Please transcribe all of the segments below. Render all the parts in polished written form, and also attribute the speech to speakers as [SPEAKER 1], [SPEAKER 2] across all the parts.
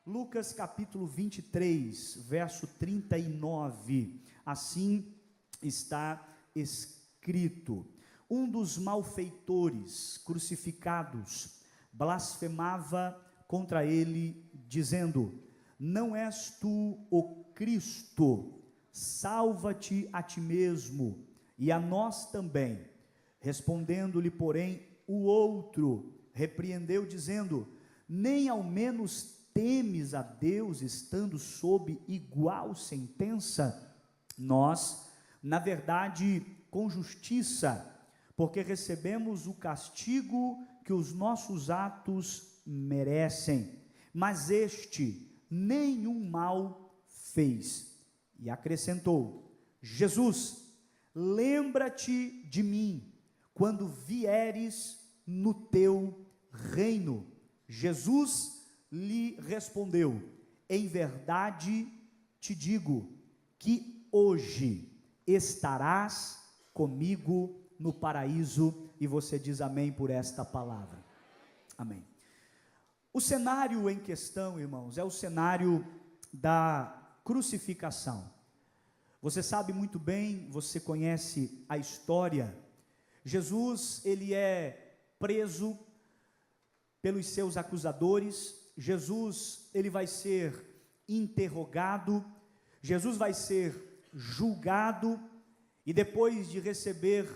[SPEAKER 1] Lucas capítulo 23, verso 39, assim está escrito: um dos malfeitores crucificados blasfemava contra ele, dizendo: não és tu o Cristo? Salva-te a ti mesmo e a nós também. Respondendo-lhe, porém, o outro repreendeu, dizendo: nem ao menos temes a Deus, estando sob igual sentença? Nós, na verdade, com justiça, porque recebemos o castigo que os nossos atos merecem, mas este nenhum mal fez. E acrescentou: Jesus, lembra-te de mim quando vieres no teu reino. Jesus lhe respondeu: em verdade te digo que hoje estarás comigo no paraíso. E você diz amém por esta palavra. Amém. O cenário em questão, irmãos, é o cenário da crucificação. Você sabe muito bem, você conhece a história. Jesus, ele é preso pelos seus acusadores. Jesus, ele vai ser interrogado. Jesus vai ser julgado, e depois de receber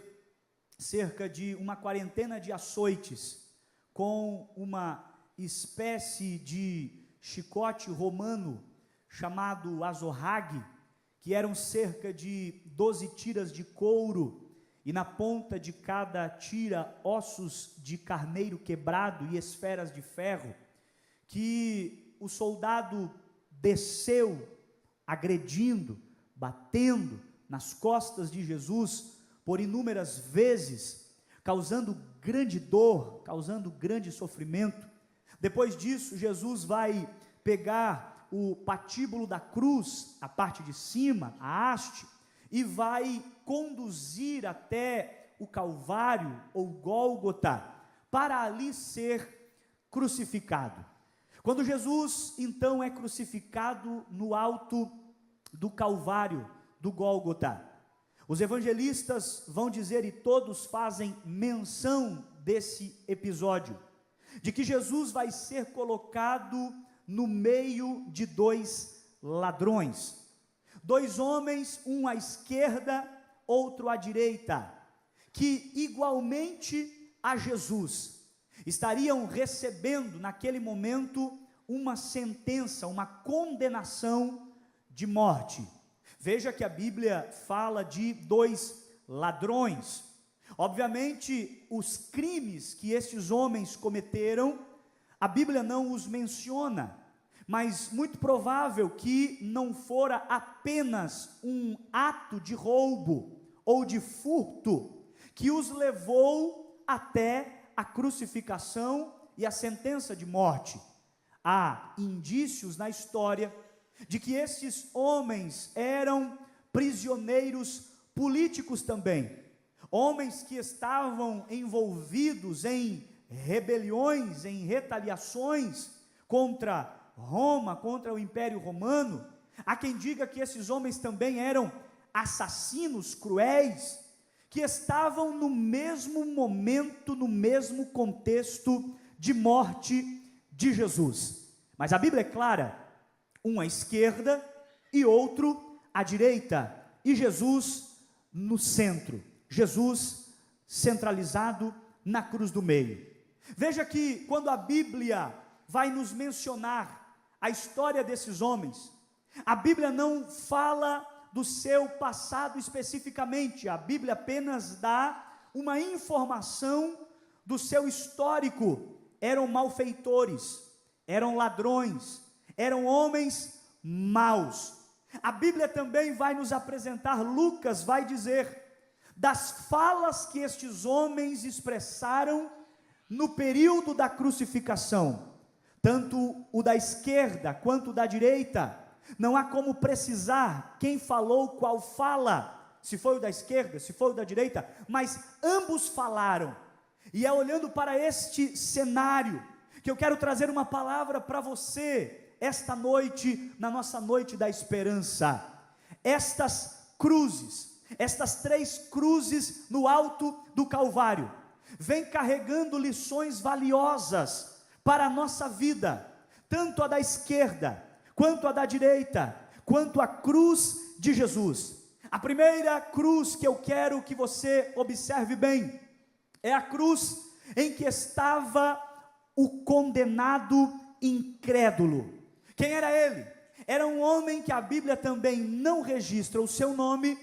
[SPEAKER 1] cerca de uma quarentena de açoites, com uma espécie de chicote romano, chamado azorrague, que eram cerca de 12 tiras de couro, e na ponta de cada tira, ossos de carneiro quebrado e esferas de ferro, que o soldado desceu, agredindo, batendo nas costas de Jesus, por inúmeras vezes, causando grande dor, causando grande sofrimento. Depois disso, Jesus vai pegar o patíbulo da cruz, a parte de cima, a haste, e vai conduzir até o Calvário, ou Gólgota, para ali ser crucificado. Quando Jesus, então, é crucificado no alto do Calvário, do Gólgota, os evangelistas vão dizer, e todos fazem menção desse episódio, de que Jesus vai ser colocado no meio de dois ladrões, dois homens, um à esquerda, outro à direita, que igualmente a Jesus estariam recebendo naquele momento uma sentença, uma condenação de morte. Veja que a Bíblia fala de dois ladrões. Obviamente, os crimes que estes homens cometeram, a Bíblia não os menciona, mas muito provável que não fora apenas um ato de roubo ou de furto que os levou até a crucificação e a sentença de morte. Há indícios na história de que esses homens eram prisioneiros políticos também, homens que estavam envolvidos em rebeliões, em retaliações contra Roma, contra o Império Romano. Há quem diga que esses homens também eram assassinos cruéis, que estavam no mesmo momento, no mesmo contexto de morte de Jesus. Mas a Bíblia é clara: um à esquerda e outro à direita, e Jesus no centro, Jesus centralizado na cruz do meio. Veja que quando a Bíblia vai nos mencionar a história desses homens, a Bíblia não fala do seu passado especificamente, a Bíblia apenas dá uma informação do seu histórico. Eram malfeitores, eram ladrões, eram homens maus. A Bíblia também vai nos apresentar, Lucas vai dizer, das falas que estes homens expressaram no período da crucificação, tanto o da esquerda quanto o da direita. Não há como precisar quem falou qual fala, se foi o da esquerda, se foi o da direita, mas ambos falaram. E é olhando para este cenário que eu quero trazer uma palavra para você esta noite, na nossa noite da esperança, estas cruzes, estas 3 cruzes no alto do Calvário, vem carregando lições valiosas para a nossa vida, tanto a da esquerda, quanto a da direita, quanto a cruz de Jesus. A primeira cruz que eu quero que você observe bem, é a cruz em que estava o condenado incrédulo. Quem era ele? Era um homem que a Bíblia também não registra o seu nome,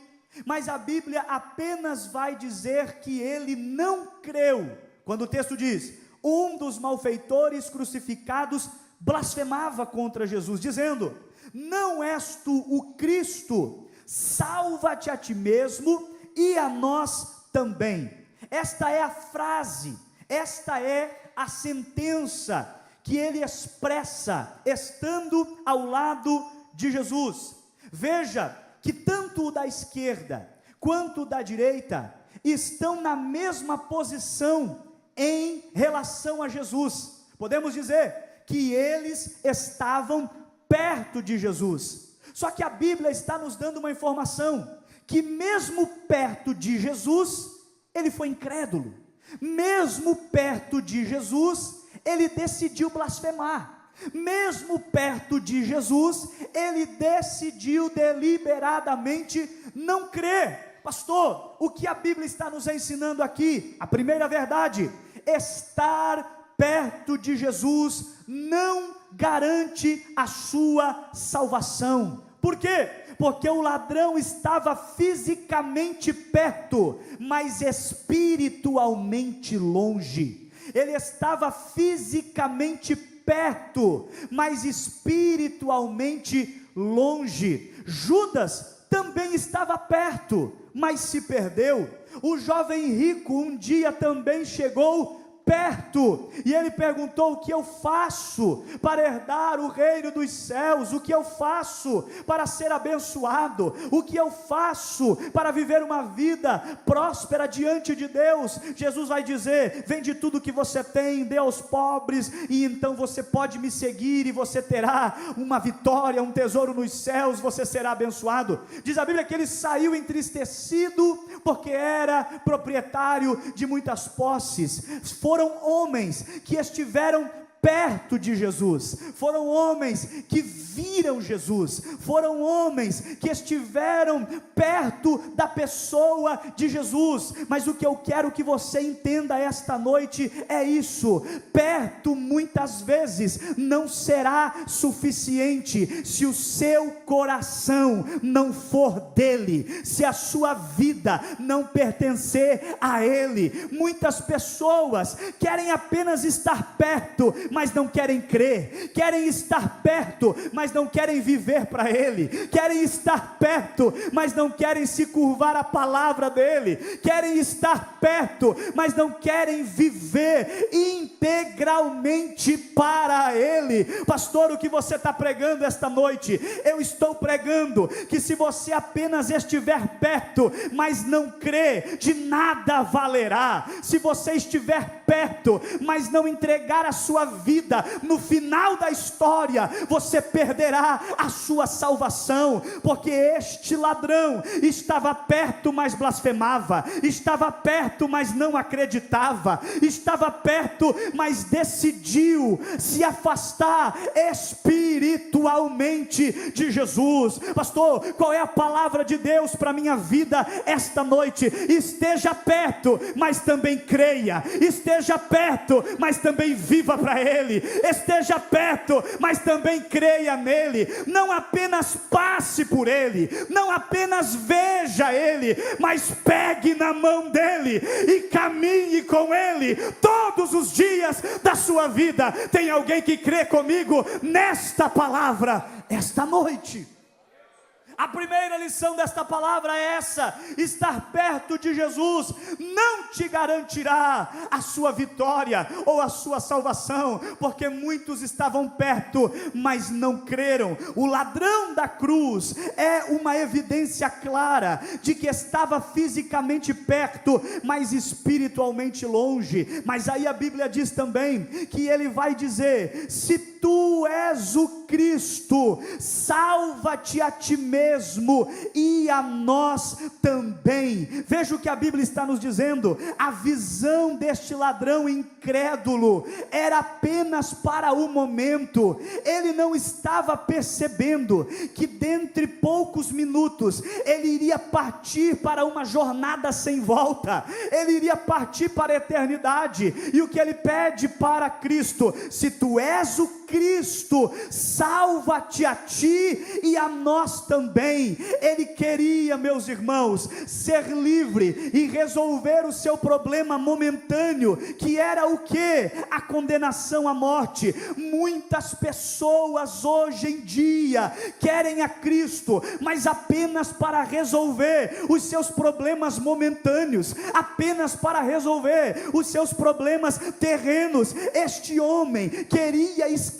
[SPEAKER 1] mas a Bíblia apenas vai dizer que ele não creu, quando o texto diz, um dos malfeitores crucificados blasfemava contra Jesus, dizendo, não és tu o Cristo, salva-te a ti mesmo e a nós também. Esta é a frase, esta é a sentença que ele expressa, estando ao lado de Jesus. Veja que tanto o da esquerda, quanto o da direita, estão na mesma posição em relação a Jesus. Podemos dizer que eles estavam perto de Jesus. Só que a Bíblia está nos dando uma informação, que mesmo perto de Jesus, ele foi incrédulo. Mesmo perto de Jesus, ele decidiu blasfemar. Mesmo perto de Jesus, ele decidiu deliberadamente não crer. Pastor, o que a Bíblia está nos ensinando aqui? A primeira verdade, estar perto de Jesus não garante a sua salvação. Por quê? Porque o ladrão estava fisicamente perto, mas espiritualmente longe. Ele estava fisicamente perto, mas espiritualmente longe. Judas também estava perto, mas se perdeu. O jovem rico um dia também chegou perto, e ele perguntou, o que eu faço para herdar o reino dos céus? O que eu faço para ser abençoado? O que eu faço para viver uma vida próspera diante de Deus? Jesus vai dizer, vende tudo que você tem, dê aos pobres, e então você pode me seguir, e você terá uma vitória, um tesouro nos céus, você será abençoado. Diz a Bíblia que ele saiu entristecido, porque era proprietário de muitas posses. Foram homens que estiveram perto de Jesus, foram homens que viram Jesus, foram homens que estiveram perto da pessoa de Jesus. Mas o que eu quero que você entenda esta noite é isso: perto muitas vezes não será suficiente se o seu coração não for dele, se a sua vida não pertencer a ele. Muitas pessoas querem apenas estar perto, mas não querem crer, querem estar perto, mas não querem viver para ele, querem estar perto, mas não querem se curvar à palavra dele, querem estar perto, mas não querem viver integralmente para ele. Pastor, o que você está pregando esta noite? Eu estou pregando que se você apenas estiver perto, mas não crer, de nada valerá. Se você estiver perto, mas não entregar a sua vida, no final da história, você perderá a sua salvação, porque este ladrão estava perto, mas blasfemava, estava perto, mas não acreditava, estava perto, mas decidiu se afastar espiritualmente de Jesus. Pastor, qual é a palavra de Deus para a minha vida esta noite? Esteja perto, mas também creia, esteja perto, mas também viva para ele, esteja perto, mas também creia nele. Não apenas passe por ele, não apenas veja ele, mas pegue na mão dele e caminhe com ele todos os dias da sua vida. Tem alguém que crê comigo nesta palavra esta noite? A primeira lição desta palavra é essa: estar perto de Jesus não te garantirá a sua vitória ou a sua salvação, porque muitos estavam perto, mas não creram. O ladrão da cruz é uma evidência clara de que estava fisicamente perto, mas espiritualmente longe. Mas aí a Bíblia diz também que ele vai dizer: se tu és és o Cristo, salva-te a ti mesmo e a nós também. Veja o que a Bíblia está nos dizendo. A visão deste ladrão incrédulo era apenas para o momento. Ele não estava percebendo que dentre poucos minutos ele iria partir para uma jornada sem volta. Ele iria partir para a eternidade. E o que ele pede para Cristo: se tu és o Cristo, salva-te a ti e a nós também. Ele queria, meus irmãos, ser livre e resolver o seu problema momentâneo, que era o que? A condenação à morte. Muitas pessoas hoje em dia querem a Cristo, mas apenas para resolver os seus problemas momentâneos, apenas para resolver os seus problemas terrenos. Este homem queria escapar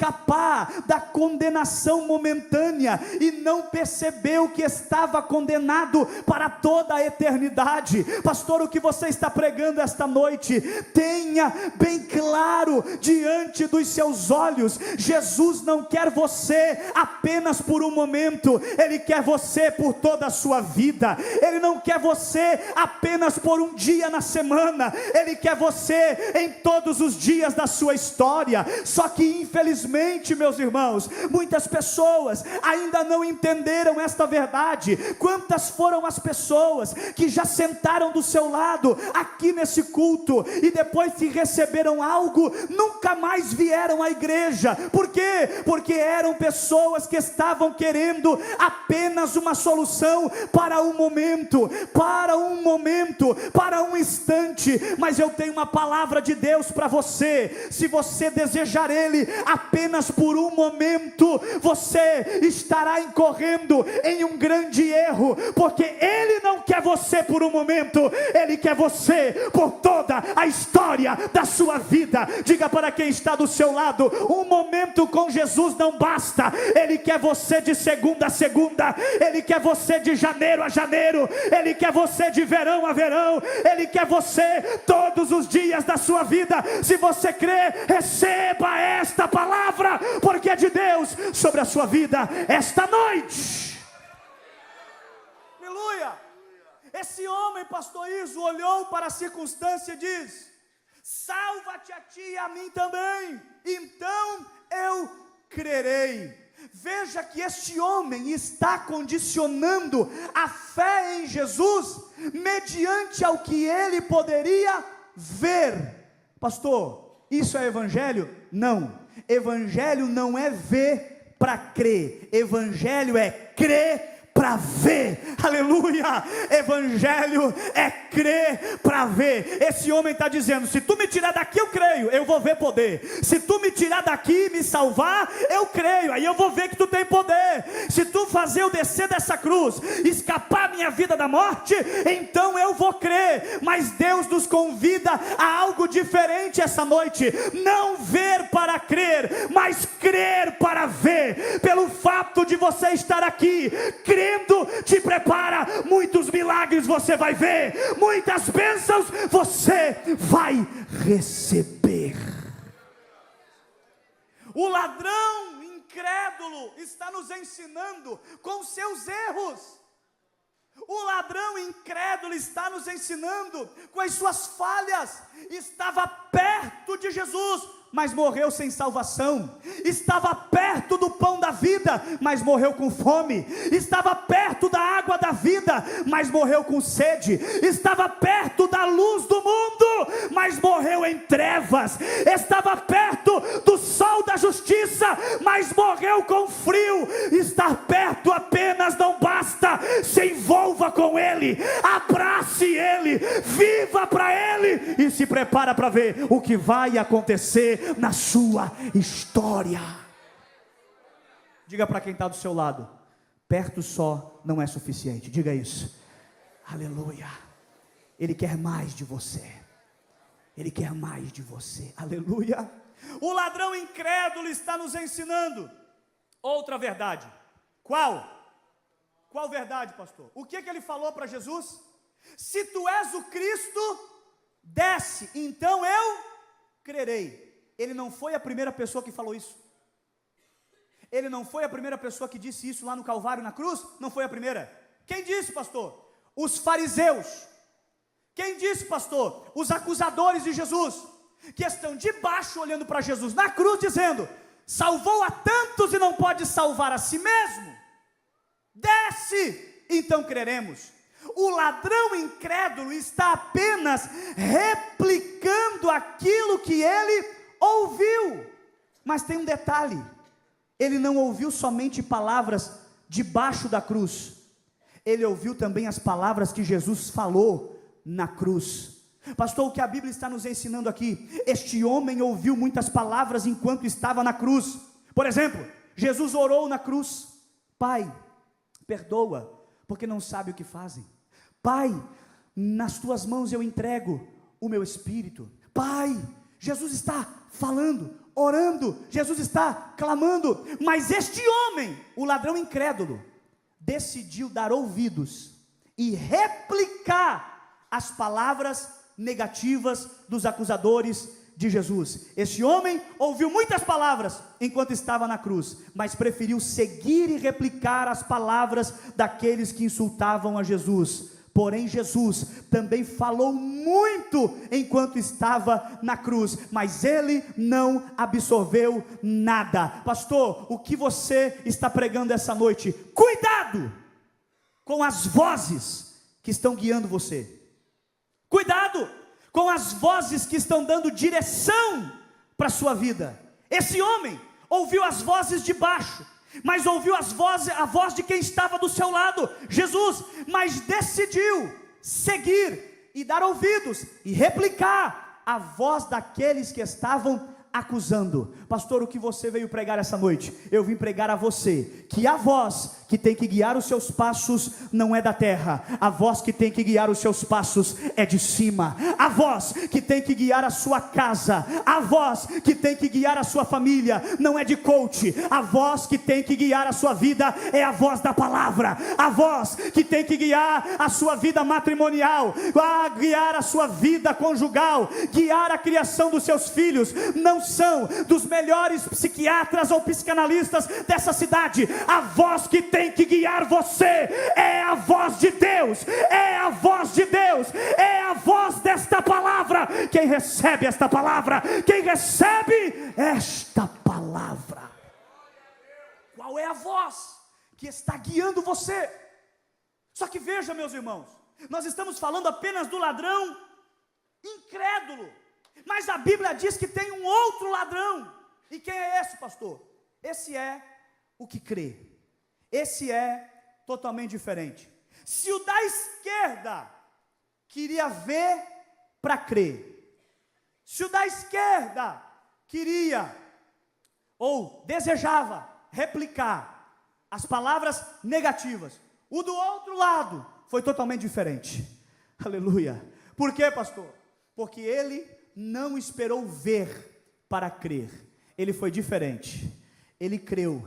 [SPEAKER 1] da condenação momentânea e não percebeu que estava condenado para toda a eternidade. Pastor, o que você está pregando esta noite, tenha bem claro diante dos seus olhos: Jesus não quer você apenas por um momento, Ele quer você por toda a sua vida. Ele não quer você apenas por um dia na semana, Ele quer você em todos os dias da sua história. Só que infelizmente, meus irmãos, muitas pessoas ainda não entenderam esta verdade. Quantas foram as pessoas que já sentaram do seu lado aqui nesse culto e depois que receberam algo, nunca mais vieram à igreja? Por quê? Porque eram pessoas que estavam querendo apenas uma solução para um momento, para um instante. Mas eu tenho uma palavra de Deus para você: se você desejar Ele apenas por um momento, você estará incorrendo em um grande erro, porque Ele não quer você por um momento, Ele quer você por toda a história da sua vida. Diga para quem está do seu lado: um momento com Jesus não basta. Ele quer você de segunda a segunda, Ele quer você de janeiro a janeiro, Ele quer você de verão a verão, Ele quer você todos os dias da sua vida. Se você crê, receba esta palavra, porque é de Deus sobre a sua vida esta noite. Aleluia! Esse homem, pastor Iso, olhou para a circunstância e diz: salva-te a ti e a mim também, então eu crerei. Veja que este homem está condicionando a fé em Jesus mediante ao que ele poderia ver. Pastor, isso é evangelho? Não. Evangelho não é ver para crer. Evangelho é crer para ver. Aleluia! Evangelho é crer para ver. Esse homem está dizendo: se tu me tirar daqui eu creio, eu vou ver poder. Se tu me tirar daqui e me salvar, eu creio, aí eu vou ver que tu tem poder. Se tu fazer eu descer dessa cruz, escapar minha vida da morte, então eu vou crer. Mas Deus nos convida a algo diferente essa noite: não ver para crer, mas crer para ver. Pelo fato de você estar aqui crendo, te prepara, muitos milagres você vai ver, muitas bênçãos você vai receber. O ladrão incrédulo está nos ensinando com seus erros. O ladrão incrédulo está nos ensinando com as suas falhas. Estava perto de Jesus, mas morreu sem salvação. Estava perto do pão da vida, mas morreu com fome. Estava perto da água da vida, mas morreu com sede. Estava perto da luz do mundo, mas morreu em trevas. Estava perto do sol da justiça, mas morreu com frio. Estar perto apenas não basta. Se envolva com Ele, abrace Ele, viva para Ele e se prepara para ver o que vai acontecer na sua história. Diga para quem está do seu lado: perto só não é suficiente. Diga isso. Aleluia. Ele quer mais de você. Ele quer mais de você. Aleluia. O ladrão incrédulo está nos ensinando outra verdade. Qual? Qual verdade, pastor? O que ele falou para Jesus? Se tu és o Cristo, desce, então eu crerei. Ele não foi a primeira pessoa que falou isso. Ele não foi a primeira pessoa que disse isso lá no Calvário, na cruz? Não foi a primeira. Quem disse, pastor? Os fariseus. Quem disse, pastor? Os acusadores de Jesus, que estão de baixo olhando para Jesus na cruz, dizendo: salvou a tantos e não pode salvar a si mesmo. Desce, então creremos. O ladrão incrédulo está apenas replicando aquilo que ele ouviu. Mas tem um detalhe: ele não ouviu somente palavras debaixo da cruz, ele ouviu também as palavras que Jesus falou na cruz. Pastor, o que a Bíblia está nos ensinando aqui? Este homem ouviu muitas palavras enquanto estava na cruz. Por exemplo, Jesus orou na cruz: Pai, perdoa, porque não sabe o que fazem. Pai, nas tuas mãos eu entrego o meu espírito. Pai, Jesus está falando, orando, Jesus está clamando. Mas este homem, o ladrão incrédulo, decidiu dar ouvidos e replicar as palavras negativas dos acusadores de Jesus. Esse homem ouviu muitas palavras enquanto estava na cruz, mas preferiu seguir e replicar as palavras daqueles que insultavam a Jesus. Porém, Jesus também falou muito enquanto estava na cruz, mas ele não absorveu nada. Pastor, o que você está pregando essa noite? Cuidado com as vozes que estão guiando você. Cuidado com as vozes que estão dando direção para a sua vida. Esse homem ouviu as vozes de baixo, mas ouviu a voz de quem estava do seu lado, Jesus, mas decidiu seguir e dar ouvidos e replicar a voz daqueles que estavam acusando. Pastor, o que você veio pregar essa noite? Eu vim pregar a você que a voz que tem que guiar os seus passos não é da terra, a voz que tem que guiar os seus passos é de cima. A voz que tem que guiar a sua casa, a voz que tem que guiar a sua família não é de coach. A voz que tem que guiar a sua vida é a voz da palavra. A voz que tem que guiar a sua vida matrimonial, guiar a sua vida conjugal, guiar a criação dos seus filhos, não são dos melhores psiquiatras ou psicanalistas dessa cidade. A voz que tem que guiar você é a voz de Deus, é a voz de Deus, é a voz desta palavra. Quem recebe esta palavra, quem recebe esta palavra, qual é a voz que está guiando você? Só que veja, meus irmãos, nós estamos falando apenas do ladrão incrédulo, mas a Bíblia diz que tem um outro ladrão. E quem é esse, pastor? Esse é o que crê. Esse é totalmente diferente. Se o da esquerda queria ver para crer, se o da esquerda queria ou desejava replicar as palavras negativas, o do outro lado foi totalmente diferente. Aleluia. Por quê, pastor? Porque ele não esperou ver para crer. Ele foi diferente. Ele creu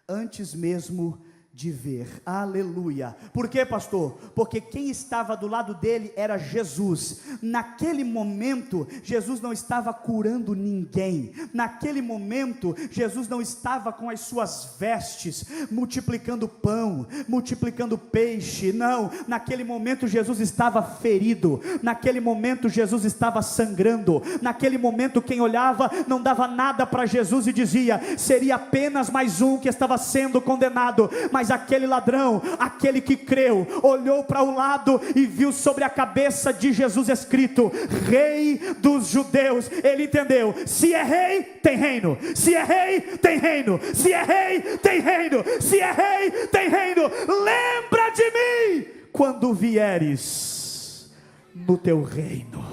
[SPEAKER 1] antes mesmo de ver. Aleluia. Por quê, pastor? Porque quem estava do lado dele era Jesus. Naquele momento, Jesus não estava curando ninguém. Naquele momento, Jesus não estava com as suas vestes multiplicando pão, multiplicando peixe. Não, naquele momento Jesus estava ferido. Naquele momento Jesus estava sangrando. Naquele momento quem olhava não dava nada para Jesus e dizia: seria apenas mais um que estava sendo condenado. Mas aquele ladrão, aquele que creu, olhou para o lado e viu sobre a cabeça de Jesus escrito: Rei dos Judeus. Ele entendeu: se é rei, tem reino. Se é rei, tem reino. Se é rei, tem reino. Se é rei, tem reino. Lembra de mim quando vieres no teu reino.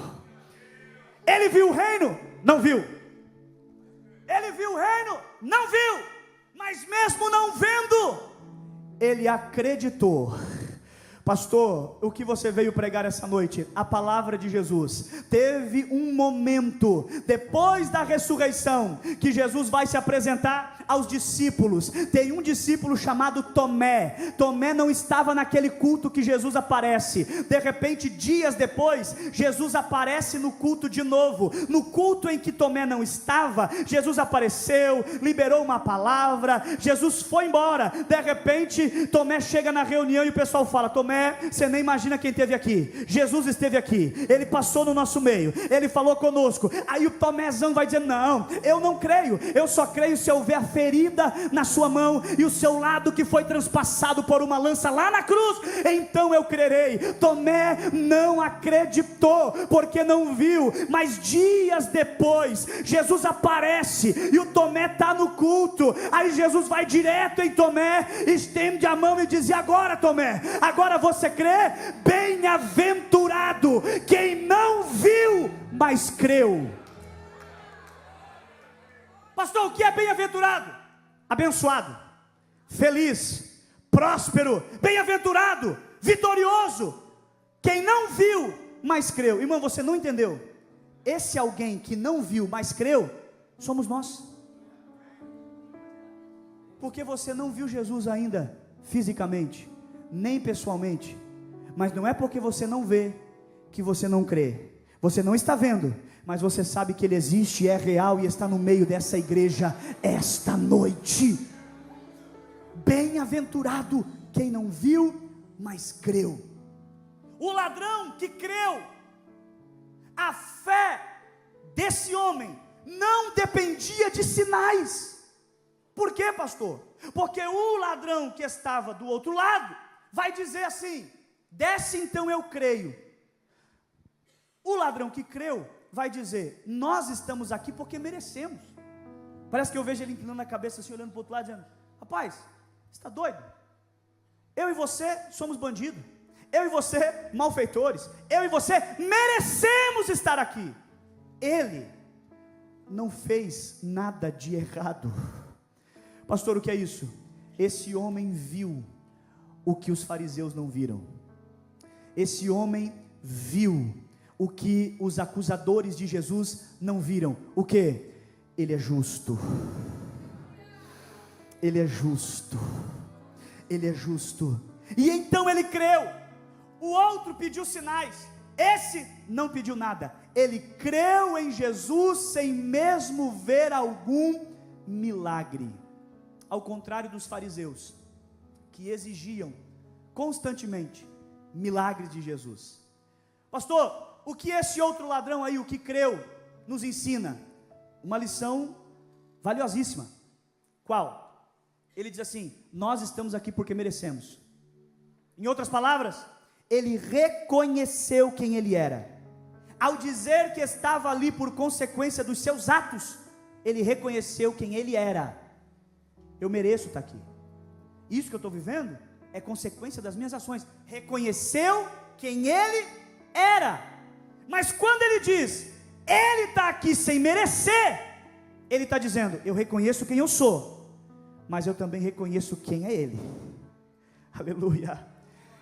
[SPEAKER 1] Ele viu o reino? Não viu. Ele viu o reino? Não viu. Mas mesmo não vendo, ele acreditou. Pastor, o que você veio pregar essa noite? A palavra de Jesus. Teve um momento depois da ressurreição que Jesus vai se apresentar aos discípulos. Tem um discípulo chamado Tomé. Tomé não estava naquele culto que Jesus aparece. De repente, dias depois, Jesus aparece no culto de novo. No culto em que Tomé não estava, Jesus apareceu, liberou uma palavra, Jesus foi embora. De repente, Tomé chega na reunião e o pessoal fala: Tomé, você nem imagina quem esteve aqui. Jesus esteve aqui, ele passou no nosso meio, ele falou conosco. Aí o Tomézão vai dizer: não, eu não creio, eu só creio se houver a ferida na sua mão e o seu lado que foi transpassado por uma lança lá na cruz, então eu crerei. Tomé não acreditou, porque não viu. Mas dias depois, Jesus aparece e o Tomé está no culto. Aí Jesus vai direto em Tomé, estende a mão e diz: e agora, Tomé, agora você crê? Bem-aventurado quem não viu, mas creu. Pastor, o que é bem-aventurado? Abençoado, feliz, próspero, bem-aventurado, vitorioso. Quem não viu, mas creu. Irmão, você não entendeu? Esse alguém que não viu, mas creu, somos nós. Porque você não viu Jesus ainda fisicamente, nem pessoalmente. Mas não é porque você não vê que você não crê. Você não está vendo, mas você sabe que Ele existe, é real e está no meio dessa igreja esta noite. Bem-aventurado quem não viu, mas creu. O ladrão que creu. A fé desse homem não dependia de sinais. Por quê, pastor? Porque o ladrão que estava do outro lado vai dizer assim: desce então, eu creio. O ladrão que creu vai dizer: nós estamos aqui porque merecemos. Parece que eu vejo ele inclinando a cabeça assim, olhando para o outro lado, dizendo: rapaz, você está doido? Eu e você somos bandidos, eu e você malfeitores, eu e você merecemos estar aqui. Ele não fez nada de errado. Pastor, o que é isso? Esse homem viu o que os fariseus não viram. Esse homem viu o que os acusadores de Jesus não viram. O que? Ele é justo. Ele é justo. Ele é justo. E então ele creu. O outro pediu sinais, esse não pediu nada. Ele creu em Jesus sem mesmo ver algum milagre. Ao contrário dos fariseus, que exigiam constantemente milagres de Jesus. Pastor, o que esse outro ladrão aí, o que creu, nos ensina? Uma lição valiosíssima. Qual? Ele diz assim: nós estamos aqui porque merecemos. Em outras palavras, ele reconheceu quem ele era. Ao dizer que estava ali por consequência dos seus atos, ele reconheceu quem ele era. Eu mereço estar aqui. Isso que eu estou vivendo é consequência das minhas ações. Reconheceu quem ele era. Mas quando ele diz, ele está aqui sem merecer, ele está dizendo: eu reconheço quem eu sou, mas eu também reconheço quem é ele. Aleluia.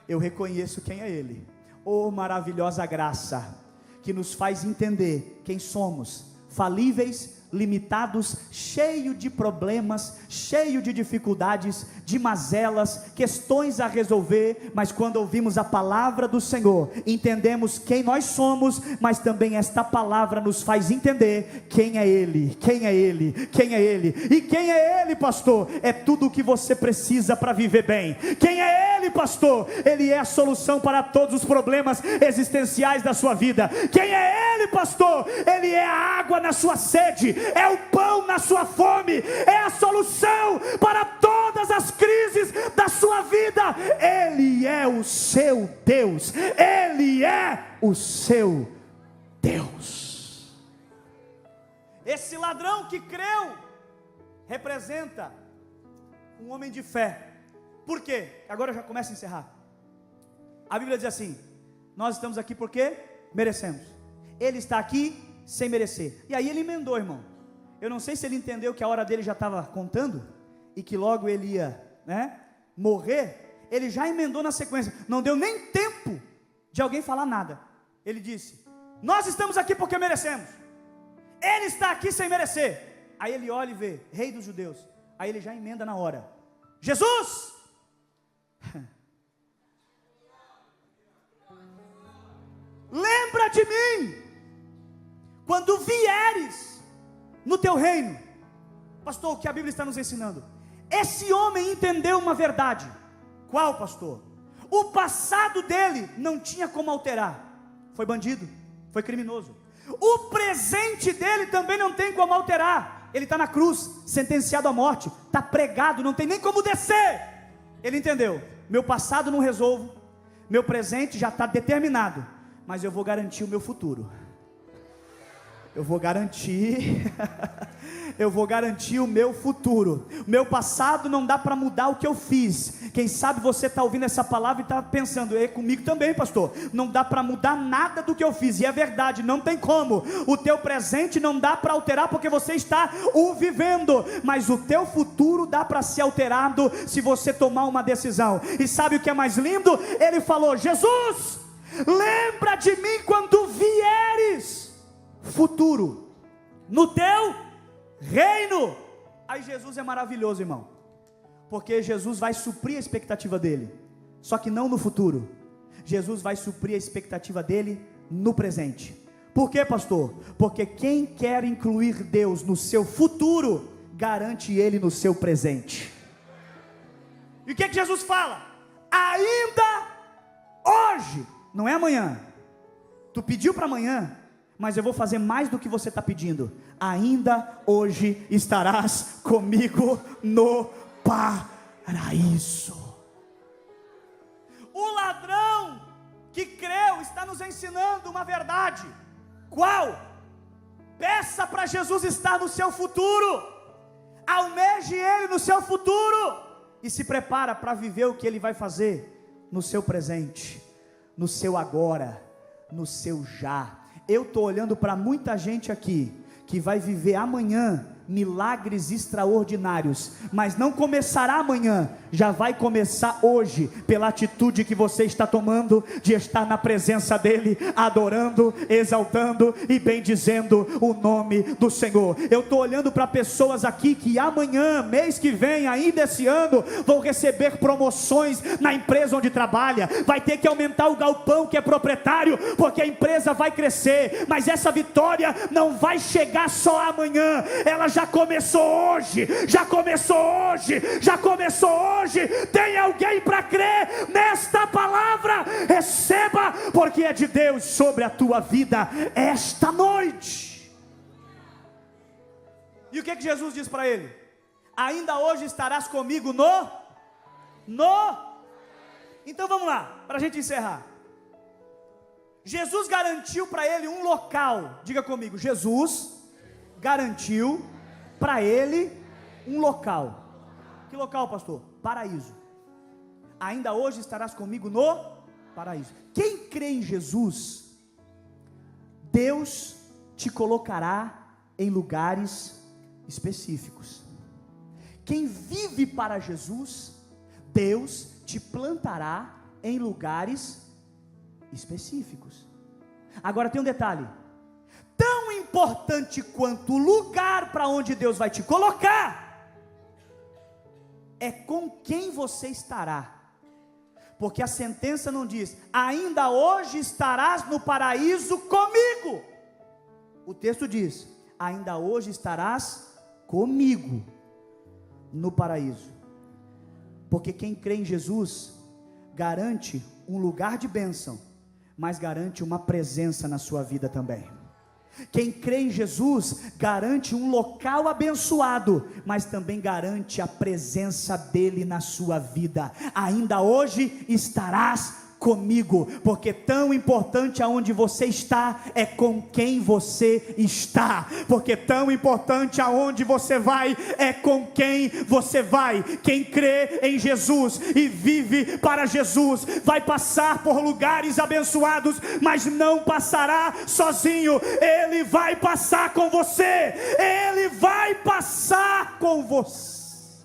[SPEAKER 1] Eu reconheço quem é ele. Oh, maravilhosa graça, que nos faz entender quem somos, falíveis, limitados, cheio de problemas, cheio de dificuldades, de mazelas, questões a resolver, mas quando ouvimos a palavra do Senhor, entendemos quem nós somos, mas também esta palavra nos faz entender quem é Ele, quem é Ele, quem é Ele. E quem é Ele, pastor? É tudo o que você precisa para viver bem. Quem é Ele, pastor? Ele é a solução para todos os problemas existenciais da sua vida. Quem é Ele, pastor? Ele é a água na sua sede, é o pão na sua fome, é a solução para todas as crises da sua vida. Ele é o seu Deus, Ele é o seu Deus. Esse ladrão que creu representa um homem de fé. Por quê? Agora eu já começo a encerrar. A Bíblia diz assim: nós estamos aqui porque merecemos. Ele está aqui sem merecer. E aí ele emendou, irmão. Eu não sei se ele entendeu que a hora dele já estava contando e que logo ele ia, morrer. Ele já emendou na sequência. Não deu nem tempo de alguém falar nada. Ele disse: nós estamos aqui porque merecemos. Ele está aqui sem merecer. Aí ele olha e vê: Rei dos Judeus. Aí ele já emenda na hora: Jesus! Lembra de mim quando vieres no teu reino. Pastor, o que a Bíblia está nos ensinando? Esse homem entendeu uma verdade. Qual, pastor? O passado dele não tinha como alterar. Foi bandido, foi criminoso. O presente dele também não tem como alterar. Ele está na cruz, sentenciado à morte, está pregado, não tem nem como descer. Ele entendeu: meu passado não resolvo, meu presente já está determinado, mas eu vou garantir o meu futuro. Eu vou garantir eu vou garantir o meu futuro. Meu passado não dá para mudar o que eu fiz. Quem sabe você está ouvindo essa palavra e está pensando: é comigo também, pastor, não dá para mudar nada do que eu fiz. E é verdade, não tem como. O teu presente não dá para alterar, porque você está o vivendo, mas o teu futuro dá para ser alterado se você tomar uma decisão. E sabe o que é mais lindo? Ele falou: Jesus, lembra de mim quando vieres, futuro, no teu reino. Aí Jesus é maravilhoso, irmão, porque Jesus vai suprir a expectativa dele, só que não no futuro. Jesus vai suprir a expectativa dele no presente. Por quê, pastor? Porque quem quer incluir Deus no seu futuro, garante ele no seu presente. E o que Jesus fala? Ainda hoje, não é amanhã. Tu pediu para amanhã, mas eu vou fazer mais do que você está pedindo. Ainda hoje estarás comigo no paraíso. O ladrão que creu está nos ensinando uma verdade. Qual? Peça para Jesus estar no seu futuro, almeje Ele no seu futuro, e se prepara para viver o que Ele vai fazer no seu presente, no seu agora, no seu já. Eu estou olhando para muita gente aqui que vai viver amanhã milagres extraordinários, mas não começará amanhã, já vai começar hoje, pela atitude que você está tomando, de estar na presença dEle, adorando, exaltando e bendizendo o nome do Senhor. Eu estou olhando para pessoas aqui que amanhã, mês que vem, ainda esse ano, vão receber promoções na empresa onde trabalha, vai ter que aumentar o galpão que é proprietário, porque a empresa vai crescer, mas essa vitória não vai chegar só amanhã, ela já começou hoje, já começou hoje, já começou hoje. Tem alguém para crer nesta palavra? Receba, porque é de Deus sobre a tua vida esta noite. E o que Jesus diz para ele? Ainda hoje estarás comigo no. Então vamos lá, para a gente encerrar. Jesus garantiu para ele um local. Diga comigo: Jesus garantiu para ele um local. Que local, pastor? Paraíso. Ainda hoje estarás comigo no paraíso. Quem crê em Jesus, Deus te colocará em lugares específicos. Quem vive para Jesus, Deus te plantará em lugares específicos. Agora tem um detalhe: tão importante quanto o lugar para onde Deus vai te colocar, é com quem você estará. Porque a sentença não diz: ainda hoje estarás no paraíso comigo. O texto diz: ainda hoje estarás comigo no paraíso. Porque quem crê em Jesus garante um lugar de bênção, mas garante uma presença na sua vida também. Quem crê em Jesus garante um local abençoado, mas também garante a presença dele na sua vida. Ainda hoje estarás comigo, porque tão importante aonde você está é com quem você está, porque tão importante aonde você vai é com quem você vai. Quem crê em Jesus e vive para Jesus vai passar por lugares abençoados, mas não passará sozinho. Ele vai passar com você, Ele vai passar com você.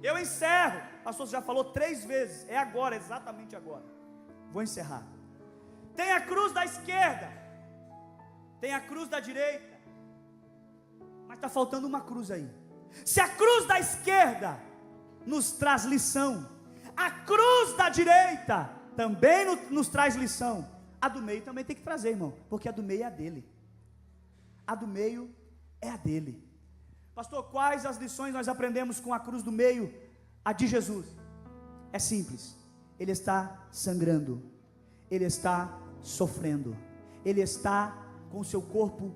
[SPEAKER 1] Eu encerro. O pastor já falou 3 vezes, é agora, exatamente agora. Vou encerrar. Tem a cruz da esquerda, tem a cruz da direita, mas está faltando uma cruz aí. Se a cruz da esquerda nos traz lição, a cruz da direita também nos traz lição, a do meio também tem que trazer, irmão, porque a do meio é a dele. A do meio é a dele. Pastor, quais as lições nós aprendemos com a cruz do meio, a de Jesus? É simples, ele está sangrando, ele está sofrendo, ele está com o seu corpo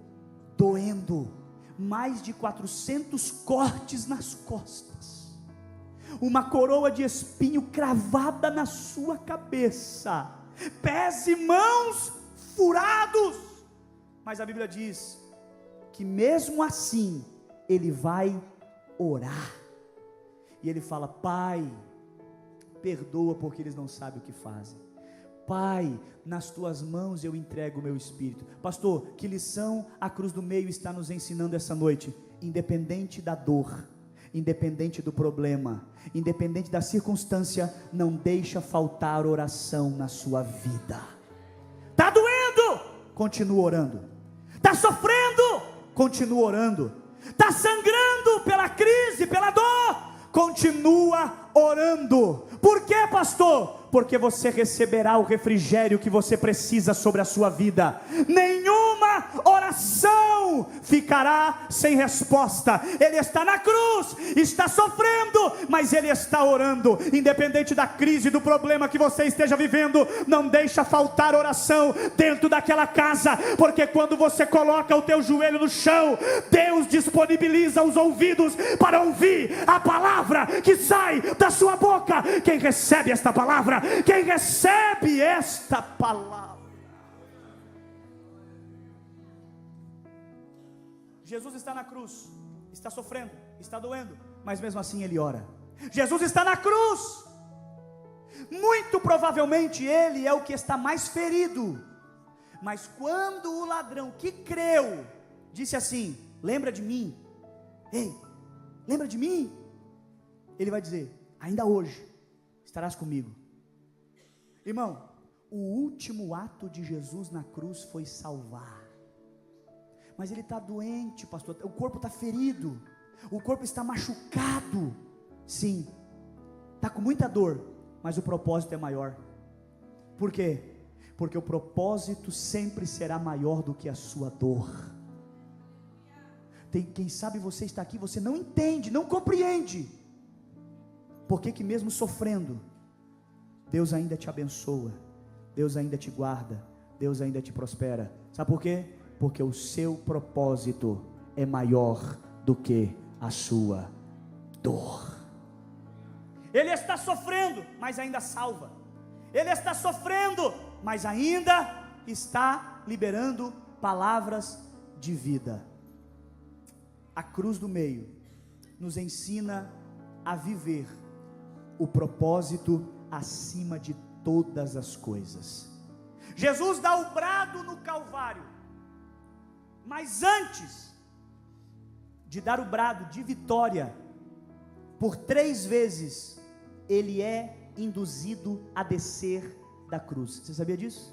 [SPEAKER 1] doendo, mais de 400 cortes nas costas, uma coroa de espinho cravada na sua cabeça, pés e mãos furados, mas a Bíblia diz que mesmo assim, ele vai orar, e ele fala: Pai, perdoa porque eles não sabem o que fazem. Pai, nas tuas mãos eu entrego o meu espírito. Pastor, que lição a cruz do meio está nos ensinando essa noite? Independente da dor, independente do problema, independente da circunstância, não deixa faltar oração na sua vida. Está doendo? Continua orando. Está sofrendo? Continua orando. Está sangrando pela crise, pela dor? Continua orando. Por quê, pastor? Porque você receberá o refrigério que você precisa sobre a sua vida. Nenhuma oração ficará sem resposta. Ele está na cruz, está sofrendo, mas ele está orando. Independente da crise, do problema que você esteja vivendo, não deixa faltar oração dentro daquela casa, porque quando você coloca o teu joelho no chão, Deus disponibiliza os ouvidos para ouvir a palavra que sai da sua boca. Quem recebe esta palavra? Quem recebe esta palavra? Jesus está na cruz, está sofrendo, está doendo, mas mesmo assim ele ora. Jesus está na cruz, muito provavelmente ele é o que está mais ferido, mas quando o ladrão que creu disse assim: lembra de mim, ei, lembra de mim, ele vai dizer: ainda hoje estarás comigo. Irmão, o último ato de Jesus na cruz foi salvar, mas ele está doente, pastor, o corpo está ferido, o corpo está machucado, sim, está com muita dor, mas o propósito é maior. Por quê? Porque o propósito sempre será maior do que a sua dor. Quem sabe você está aqui, você não entende, não compreende, porque que mesmo sofrendo, Deus ainda te abençoa, Deus ainda te guarda, Deus ainda te prospera. Sabe por quê? Porque o seu propósito é maior do que a sua dor. Ele está sofrendo, mas ainda salva. Ele está sofrendo, mas ainda está liberando palavras de vida. A cruz do meio nos ensina a viver o propósito acima de todas as coisas. Jesus dá o brado no Calvário, mas antes de dar o brado de vitória, por 3 vezes ele é induzido a descer da cruz. Você sabia disso?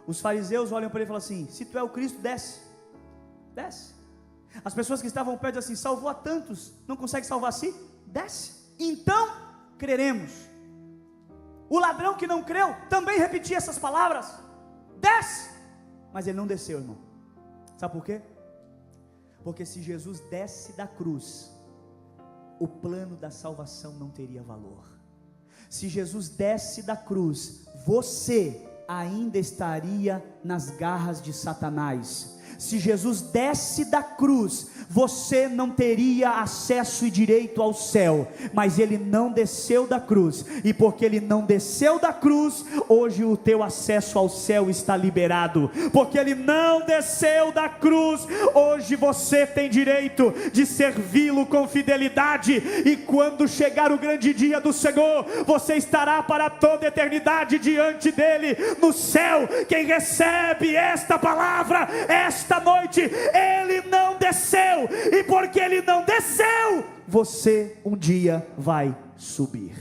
[SPEAKER 1] Os fariseus olham para ele e falam assim: se tu é o Cristo, desce, desce. As pessoas que estavam perto dizem assim: salvou a tantos, não consegue salvar a si? Desce, então creremos. O ladrão que não creu também repetia essas palavras: desce, mas ele não desceu, irmão. Sabe por quê? Porque se Jesus desce da cruz, o plano da salvação não teria valor. Se Jesus desce da cruz, você ainda estaria nas garras de Satanás. Se Jesus desce da cruz, você não teria acesso e direito ao céu, mas ele não desceu da cruz, e porque ele não desceu da cruz, hoje o teu acesso ao céu está liberado. Porque ele não desceu da cruz, hoje você tem direito de servi-lo com fidelidade, e quando chegar o grande dia do Senhor, você estará para toda a eternidade diante dele no céu. Quem recebe esta palavra esta noite, ele não desceu, e porque ele não desceu, você um dia vai subir.